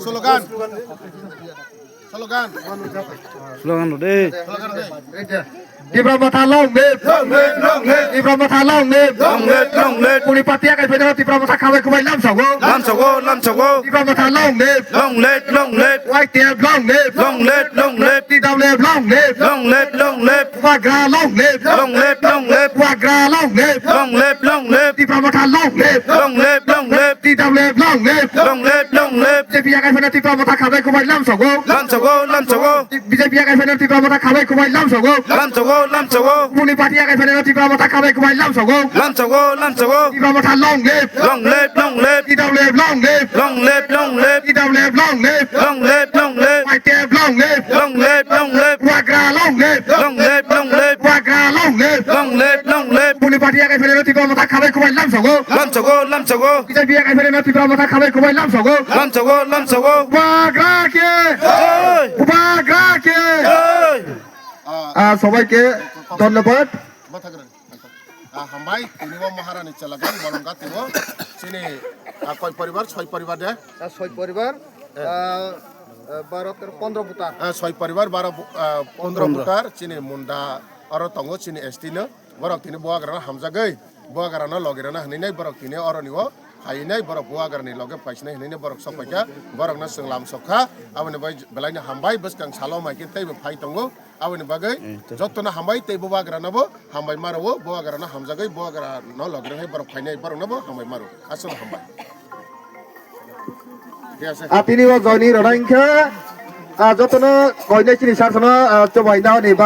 Slogan. Slogan. Slogan rồi đi. Slogan đây. Tipramatha long live. Long live, long live. Tipramatha long live. Long live, long live. Punipatia kay pwede Tipramatha kaway kumay lam sago. Lam sago, lam sago. Tipramatha long live. Long live, long live. White tail long live. Long live, long live. Tidam live long live. Long live, long live. Wagra long live. Long live, long live. Wagra long live. Long live, long live. Tipramatha long live. Long live, long live. Tidam live long live. Long live, long live. BJP kay pwede Tipramatha kaway kumay lam sago. Lam sago, lam sago. BJP kay pwede Tipramatha kaway kumay lam sago. Lam sago, lam sago. Punipatia kay pwede Tipramatha kaway kumay lam sago. Lam sago, lam sago. Tipramatha long live. Long live, long live. Tidam live long live. Long live, long live. Tidam live long live. Long live, long live. White tail long live. Long live, long live. Wagra long live. Long live, long live. Wagra long live. Long live, long live. Punipatia kay pwede Tipramatha kaway kumay lam sago. Lam sago, lam sago. BJP kay pwede Tipramatha kaway kumay lam sago. Lam sago, lam sago. Wagra ke. Hey! Wagra ke. Hey! সবাইকে ধন্যবাদ। হামবাই তিনিও মহারানী চালাগান বলঙ্গা তিনিও চিনি কয় পরিবার ছয় পরিবার দে ছয় পরিবার 12-15 বুটা ছয় পরিবার 12-15 বুটার চিনি মুন্ডা আর তঙ্গ চিনি এসটিনো বরক তিনি বুয়াগারানা হামজাগৈ বুয়াগারানা লগেরানা হনিনাই বরক তিনি অরনিও হাইনাই বরক বুয়াগারনি লগে পাইসনাই হনিনাই বরক সপাইকা বরকনা सोंलाम सखा आबनि बाय बेलायनो हामबाय बसकां सालो माइकिन तैबो फाइ तंगो आबनि बागै जत्तना हामबाय तैबो बुवागारानाबो हामबाय मारो बुवागाराना हामजागै बुवागाराना लगेराहाय बरक फाइनाय बरकनाबो हामबाय मारो आसल हामबाय তিনিও জয়নি রনাইংখা যতন কইনাই চিনি সারছনা চবাইনা নিবা